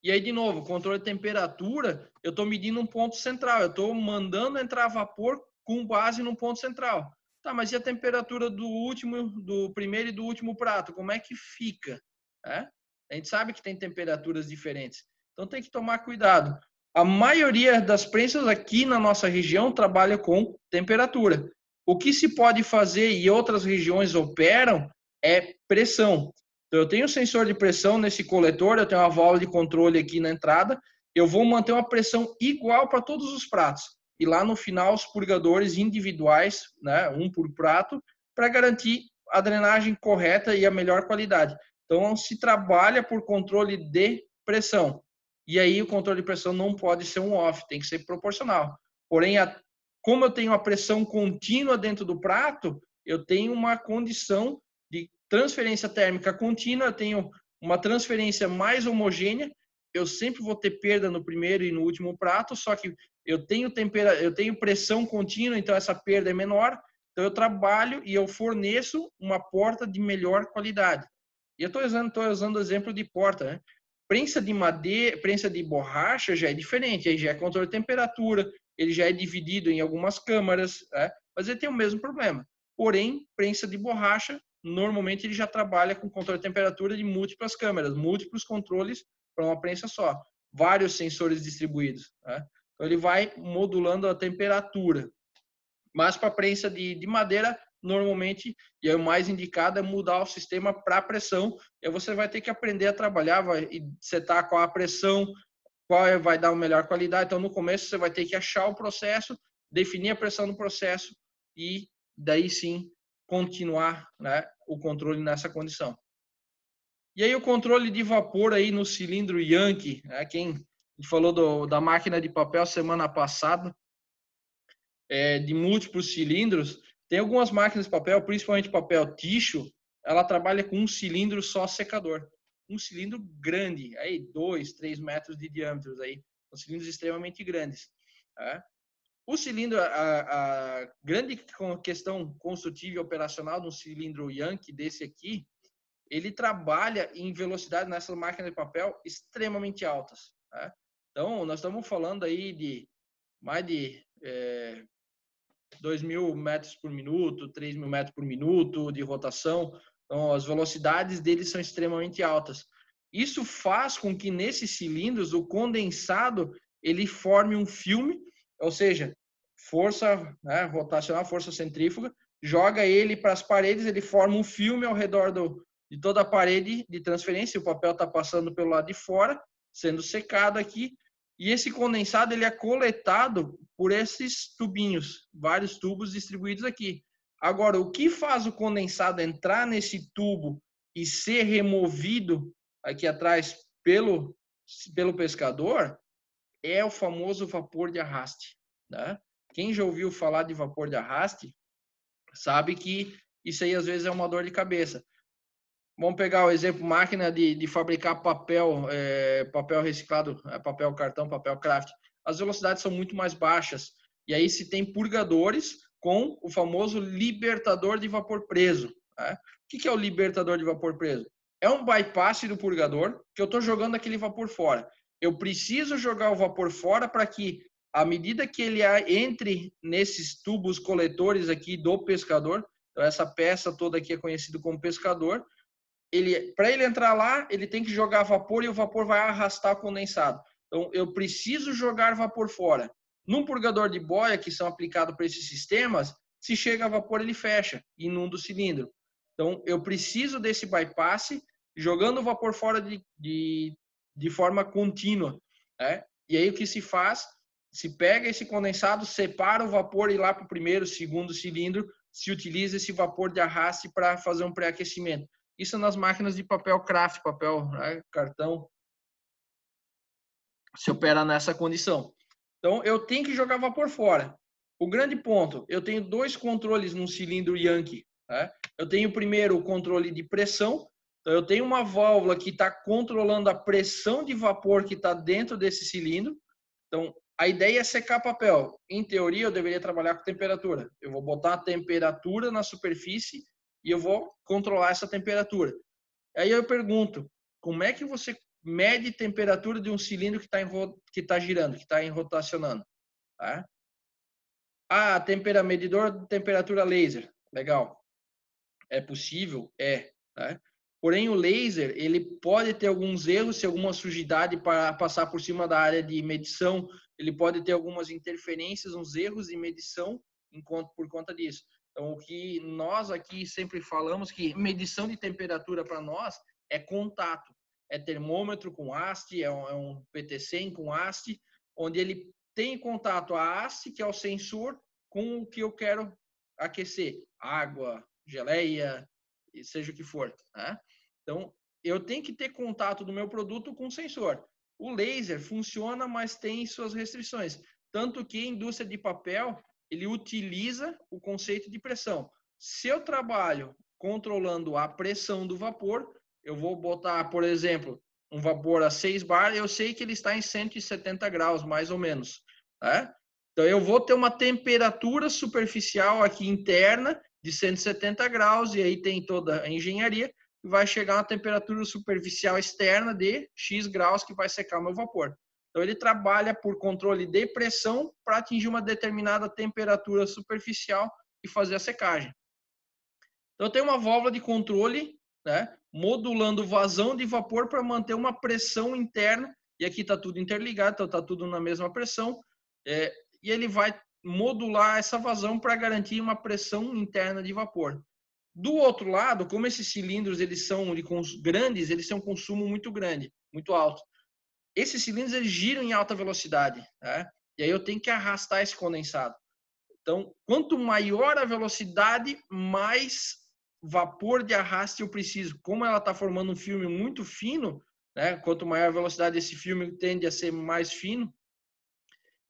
E aí, de novo, controle de temperatura, eu estou medindo um ponto central. Eu estou mandando entrar vapor com base num ponto central. Tá, mas e a temperatura do primeiro e do último prato? Como é que fica? A gente sabe que tem temperaturas diferentes. Então, tem que tomar cuidado. A maioria das prensas aqui na nossa região trabalha com temperatura. O que se pode fazer e outras regiões operam é pressão. Então, eu tenho um sensor de pressão nesse coletor, eu tenho uma válvula de controle aqui na entrada, eu vou manter uma pressão igual para todos os pratos. E lá no final, os purgadores individuais, né, um por prato, para garantir a drenagem correta e a melhor qualidade. Então, se trabalha por controle de pressão. E aí, o controle de pressão não pode ser um off, tem que ser proporcional. Porém, como eu tenho a pressão contínua dentro do prato, eu tenho uma condição de transferência térmica contínua, eu tenho uma transferência mais homogênea, eu sempre vou ter perda no primeiro e no último prato, só que eu tenho pressão contínua, então essa perda é menor, então eu trabalho e eu forneço uma porta de melhor qualidade. E eu estou usando o exemplo de porta, né? Prensa de madeira, prensa de borracha já é diferente, aí já é controle de temperatura, ele já é dividido em algumas câmaras, né? Mas ele tem o mesmo problema. Porém, prensa de borracha, normalmente ele já trabalha com controle de temperatura de múltiplas câmeras, múltiplos controles para uma prensa só, vários sensores distribuídos, né? Então ele vai modulando a temperatura. Mas para prensa de madeira, normalmente, e é o mais indicado, é mudar o sistema para pressão. E aí você vai ter que aprender a trabalhar, vai setar qual a pressão, qual vai dar uma melhor qualidade. Então, no começo, você vai ter que achar o processo, definir a pressão do processo e daí sim continuar, né, o controle nessa condição. E aí o controle de vapor aí no cilindro Yankee, né, quem falou da máquina de papel semana passada, de múltiplos cilindros, tem algumas máquinas de papel, principalmente papel tissue, ela trabalha com um cilindro só secador. Um cilindro grande, aí 2, 3 metros de diâmetro, aí, são cilindros extremamente grandes. Tá? O cilindro, a grande questão construtiva e operacional do cilindro Yankee desse aqui, ele trabalha em velocidade nessas máquinas de papel extremamente altas. Tá? Então, nós estamos falando aí de mais de 2.000 metros por minuto, 3.000 metros por minuto de rotação. Então, as velocidades deles são extremamente altas. Isso faz com que nesses cilindros o condensado ele forme um filme, ou seja, força, né, rotacional, força centrífuga, joga ele para as paredes, ele forma um filme ao redor de toda a parede de transferência. O papel está passando pelo lado de fora, sendo secado aqui. E esse condensado ele é coletado por esses tubinhos, vários tubos distribuídos aqui. Agora, o que faz o condensado entrar nesse tubo e ser removido aqui atrás pelo pescador é o famoso vapor de arraste. Né? Quem já ouviu falar de vapor de arraste sabe que isso aí às vezes é uma dor de cabeça. Vamos pegar o exemplo, máquina de fabricar papel, papel reciclado, papel cartão, papel craft. As velocidades são muito mais baixas. E aí se tem purgadores com o famoso libertador de vapor preso. Né? O que é o libertador de vapor preso? É um bypass do purgador que eu estou jogando aquele vapor fora. Eu preciso jogar o vapor fora para que, à medida que ele entre nesses tubos coletores aqui do pescador, então essa peça toda aqui é conhecida como pescador, para ele entrar lá, ele tem que jogar vapor e o vapor vai arrastar o condensado. Então, eu preciso jogar vapor fora. Num purgador de boia, que são aplicados para esses sistemas, se chega a vapor, ele fecha, inunda o cilindro. Então, eu preciso desse bypass, jogando o vapor fora de forma contínua. Né? E aí o que se faz? Se pega esse condensado, separa o vapor e lá para o primeiro, segundo cilindro, se utiliza esse vapor de arraste para fazer um pré-aquecimento. Isso nas máquinas de papel craft, papel, né, cartão, se opera nessa condição. Então, eu tenho que jogar vapor fora. O grande ponto, eu tenho 2 controles num cilindro Yankee. Né? Eu tenho primeiro o controle de pressão. Então, eu tenho uma válvula que está controlando a pressão de vapor que está dentro desse cilindro. Então, a ideia é secar papel. Em teoria, eu deveria trabalhar com temperatura. Eu vou botar a temperatura na superfície e eu vou controlar essa temperatura. Aí eu pergunto, como é que você mede temperatura de um cilindro que tá girando, que está rotacionando? Tá? Ah, medidor de temperatura laser. Legal. É possível? É. Tá? Porém, o laser, ele pode ter alguns erros, se alguma sujidade para passar por cima da área de medição, ele pode ter algumas interferências, uns erros de medição por conta disso. Então, o que nós aqui sempre falamos que medição de temperatura para nós é contato. É termômetro com haste, é um PT100 com haste, onde ele tem contato a haste, que é o sensor, com o que eu quero aquecer. Água, geleia, seja o que for. Né? Então, eu tenho que ter contato do meu produto com o sensor. O laser funciona, mas tem suas restrições. Tanto que a indústria de papel, ele utiliza o conceito de pressão. Se eu trabalho controlando a pressão do vapor, eu vou botar, por exemplo, um vapor a 6 bar, eu sei que ele está em 170 graus, mais ou menos. Né? Então, eu vou ter uma temperatura superficial aqui interna de 170 graus, e aí tem toda a engenharia, e vai chegar a uma temperatura superficial externa de X graus, que vai secar o meu vapor. Então, ele trabalha por controle de pressão para atingir uma determinada temperatura superficial e fazer a secagem. Então, tem uma válvula de controle, né, modulando vazão de vapor para manter uma pressão interna, e aqui está tudo interligado, então está tudo na mesma pressão, e ele vai modular essa vazão para garantir uma pressão interna de vapor. Do outro lado, como esses cilindros eles são grandes, eles têm um consumo muito grande, muito alto. Esses cilindros eles giram em alta velocidade, né? E aí eu tenho que arrastar esse condensado. Então, quanto maior a velocidade, mais vapor de arraste eu preciso. Como ela está formando um filme muito fino, né? Quanto maior a velocidade esse filme tende a ser mais fino,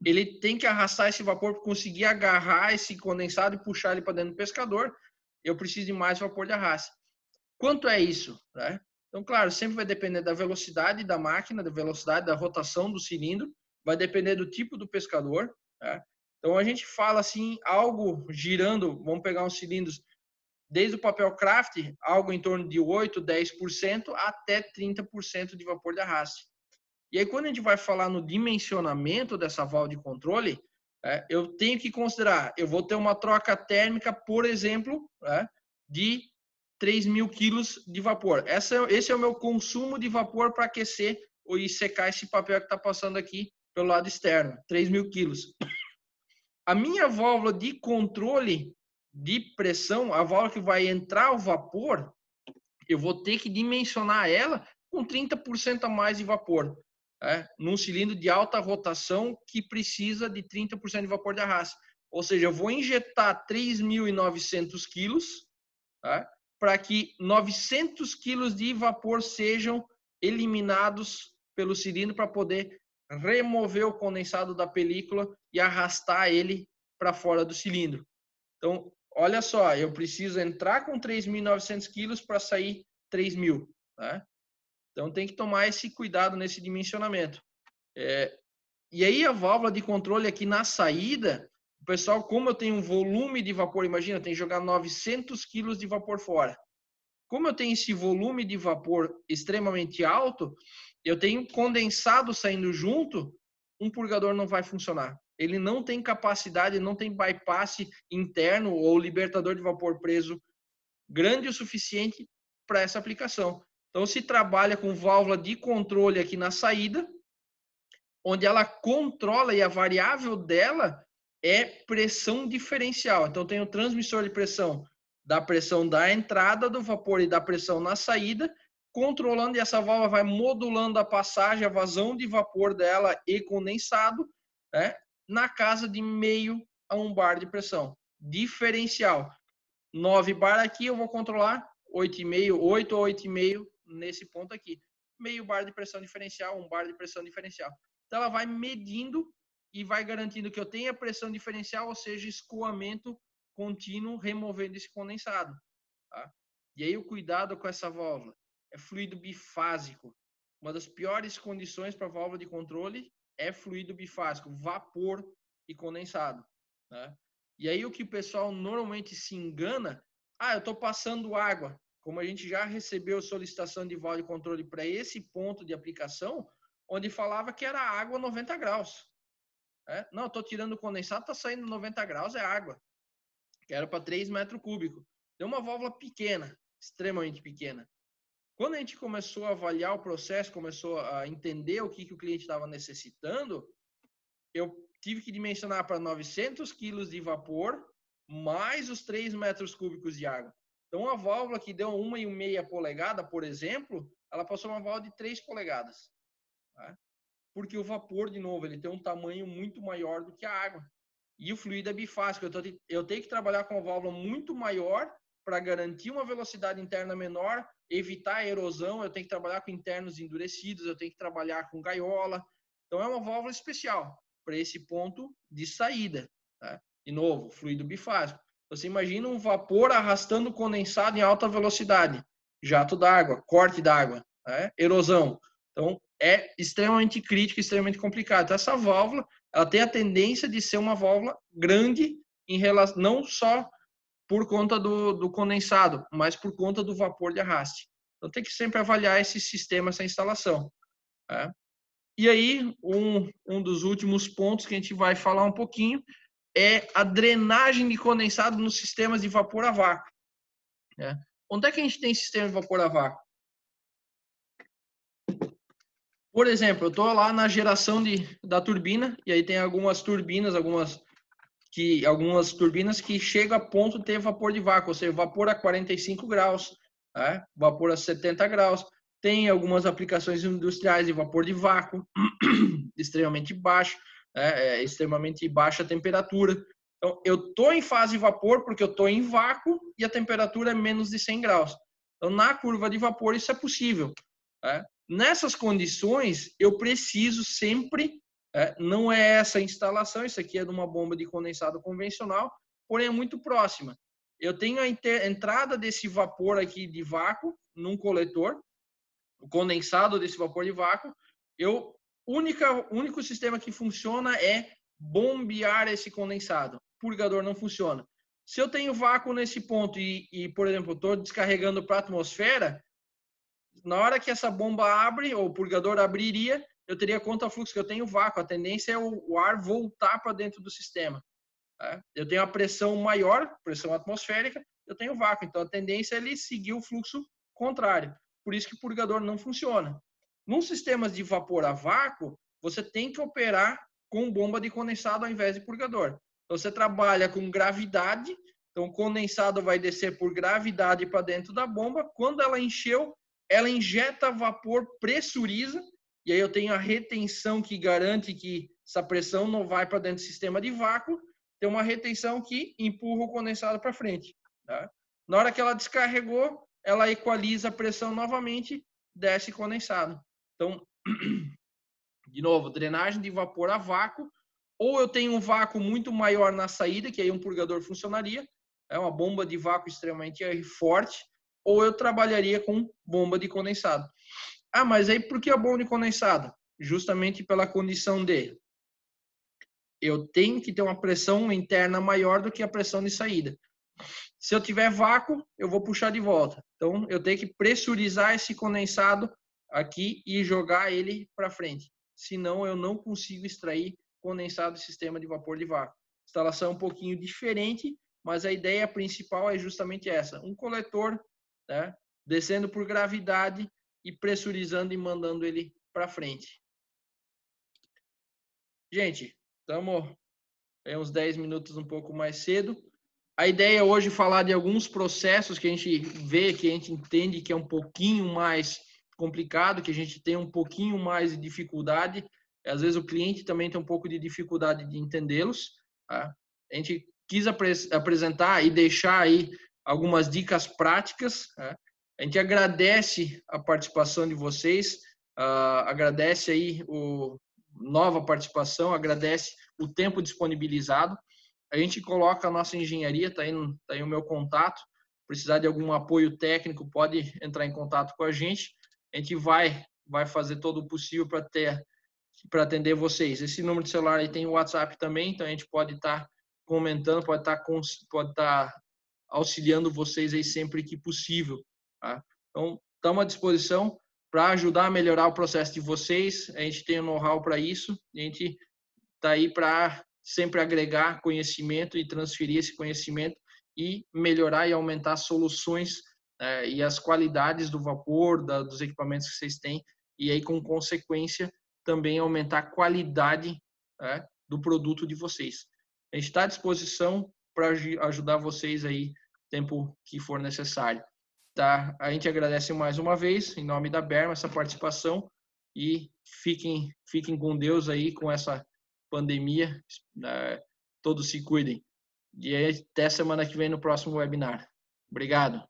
ele tem que arrastar esse vapor para conseguir agarrar esse condensado e puxar ele para dentro do pescador. Eu preciso de mais vapor de arraste. Quanto é isso? Né? Então, claro, sempre vai depender da velocidade da máquina, da velocidade da rotação do cilindro, vai depender do tipo do pescador. Né? Então, a gente fala assim, algo girando, vamos pegar uns cilindros, desde o papel craft, algo em torno de 8%, 10% até 30% de vapor de arraste. E aí, quando a gente vai falar no dimensionamento dessa válvula de controle, eu tenho que considerar, eu vou ter uma troca térmica, por exemplo, de 3.000 quilos de vapor. Esse é o meu consumo de vapor para aquecer e secar esse papel que está passando aqui pelo lado externo, 3.000 quilos. A minha válvula de controle de pressão, a válvula que vai entrar o vapor, eu vou ter que dimensionar ela com 30% a mais de vapor. Num cilindro de alta rotação que precisa de 30% de vapor de arraste. Ou seja, eu vou injetar 3.900 quilos para que 900 quilos de vapor sejam eliminados pelo cilindro para poder remover o condensado da película e arrastar ele para fora do cilindro. Então, olha só, eu preciso entrar com 3.900 quilos para sair 3.000. Então, tem que tomar esse cuidado nesse dimensionamento. E aí, a válvula de controle aqui na saída, o pessoal, como eu tenho um volume de vapor, imagina, eu tenho que jogar 900 quilos de vapor fora. Como eu tenho esse volume de vapor extremamente alto, eu tenho condensado saindo junto, um purgador não vai funcionar. Ele não tem capacidade, não tem bypass interno ou libertador de vapor preso grande o suficiente para essa aplicação. Então, se trabalha com válvula de controle aqui na saída, onde ela controla e a variável dela é pressão diferencial. Então, tem o transmissor de pressão da entrada do vapor e da pressão na saída, controlando e essa válvula vai modulando a passagem, a vazão de vapor dela e condensado, né, na casa de meio a 1 bar de pressão. Diferencial. 9 bar aqui, eu vou controlar 8,5, 8 ou 8,5 nesse ponto aqui. Meio bar de pressão diferencial, 1 bar de pressão diferencial. Então, ela vai medindo e vai garantindo que eu tenha pressão diferencial, ou seja, escoamento contínuo, removendo esse condensado. Tá? E aí, o cuidado com essa válvula é fluido bifásico. Uma das piores condições para válvula de controle é fluido bifásico, vapor e condensado. Né? E aí, o que o pessoal normalmente se engana, eu estou passando água. Como a gente já recebeu solicitação de válvula de controle para esse ponto de aplicação, onde falava que era água 90 graus. Não, estou tirando o condensado, está saindo 90 graus, é água. Que era para 3 metros cúbicos. Deu uma válvula pequena, extremamente pequena. Quando a gente começou a avaliar o processo, começou a entender o que o cliente estava necessitando, eu tive que dimensionar para 900 quilos de vapor, mais os 3 metros cúbicos de água. Então, a válvula que deu 1,5 polegada, por exemplo, ela passou uma válvula de 3 polegadas. Tá? Porque o vapor, de novo, ele tem um tamanho muito maior do que a água. E o fluido é bifásico. Eu tenho que trabalhar com uma válvula muito maior para garantir uma velocidade interna menor, evitar a erosão. Eu tenho que trabalhar com internos endurecidos, eu tenho que trabalhar com gaiola. Então, é uma válvula especial para esse ponto de saída. Tá? De novo, fluido bifásico. Você imagina um vapor arrastando condensado em alta velocidade. Jato d'água, corte d'água, né? Erosão. Então, é extremamente crítico, extremamente complicado. Então, essa válvula, ela tem a tendência de ser uma válvula grande, em relação, não só por conta do condensado, mas por conta do vapor de arraste. Então, tem que sempre avaliar esse sistema, essa instalação. Tá? E aí, um dos últimos pontos que a gente vai falar um pouquinho é a drenagem de condensado nos sistemas de vapor a vácuo. Né? Onde é que a gente tem sistema de vapor a vácuo? Por exemplo, eu estou lá na geração da turbina, e aí tem algumas turbinas que chegam a ponto de ter vapor de vácuo, ou seja, vapor a 45 graus, né? Vapor a 70 graus. Tem algumas aplicações industriais de vapor de vácuo, extremamente baixo, né? Extremamente baixa temperatura. Então, eu estou em fase de vapor porque eu estou em vácuo e a temperatura é menos de 100 graus. Então, na curva de vapor, isso é possível. Né? Nessas condições, eu preciso sempre, não é essa instalação, isso aqui é de uma bomba de condensado convencional, porém é muito próxima. Eu tenho a entrada desse vapor aqui de vácuo num coletor, o condensado desse vapor de vácuo, o único sistema que funciona é bombear esse condensado. O purgador não funciona. Se eu tenho vácuo nesse ponto por exemplo, estou descarregando para a atmosfera, na hora que essa bomba abre, ou o purgador abriria, eu teria contra-fluxo, que eu tenho vácuo. A tendência é o ar voltar para dentro do sistema. Tá? Eu tenho a pressão maior, pressão atmosférica, eu tenho vácuo. Então, a tendência é ele seguir o fluxo contrário. Por isso que o purgador não funciona. Nos sistemas de vapor a vácuo, você tem que operar com bomba de condensado ao invés de purgador. Então, você trabalha com gravidade, então o condensado vai descer por gravidade para dentro da bomba. Quando ela encheu, ela injeta vapor, pressuriza, e aí eu tenho a retenção que garante que essa pressão não vai para dentro do sistema de vácuo, tem uma retenção que empurra o condensado para frente. Tá? Na hora que ela descarregou, ela equaliza a pressão novamente, desce condensado. Então, de novo, drenagem de vapor a vácuo, ou eu tenho um vácuo muito maior na saída, que aí um purgador funcionaria, é uma bomba de vácuo extremamente forte, ou eu trabalharia com bomba de condensado. Mas aí por que a bomba de condensado? Justamente pela condição de eu tenho que ter uma pressão interna maior do que a pressão de saída. Se eu tiver vácuo, eu vou puxar de volta. Então, eu tenho que pressurizar esse condensado aqui e jogar ele para frente. Senão, eu não consigo extrair condensado do sistema de vapor de vácuo. A instalação é um pouquinho diferente, mas a ideia principal é justamente essa. Um coletor, né, descendo por gravidade e pressurizando e mandando ele para frente. Gente, estamos uns 10 minutos um pouco mais cedo. A ideia é hoje falar de alguns processos que a gente vê, que a gente entende que é um pouquinho mais complicado, que a gente tem um pouquinho mais de dificuldade. Às vezes o cliente também tem um pouco de dificuldade de entendê-los. Tá? A gente quis apresentar e deixar aí algumas dicas práticas. Tá? A gente agradece a participação de vocês, agradece aí nova participação, agradece o tempo disponibilizado. A gente coloca a nossa engenharia, tá aí o meu contato. Precisar de algum apoio técnico, pode entrar em contato com a gente. A gente vai fazer todo o possível para atender vocês. Esse número de celular aí tem o WhatsApp também, então a gente pode estar comentando, pode estar auxiliando vocês aí sempre que possível. Tá? Então, estamos à disposição para ajudar a melhorar o processo de vocês. A gente tem o know-how para isso. A gente está aí para sempre agregar conhecimento e transferir esse conhecimento e melhorar e aumentar soluções e as qualidades do vapor, dos equipamentos que vocês têm, e aí, com consequência, também aumentar a qualidade do produto de vocês. A gente está à disposição para ajudar vocês aí tempo que for necessário. Tá? A gente agradece mais uma vez, em nome da Berma, essa participação, e fiquem com Deus aí com essa pandemia. Todos se cuidem. E até semana que vem no próximo webinar. Obrigado.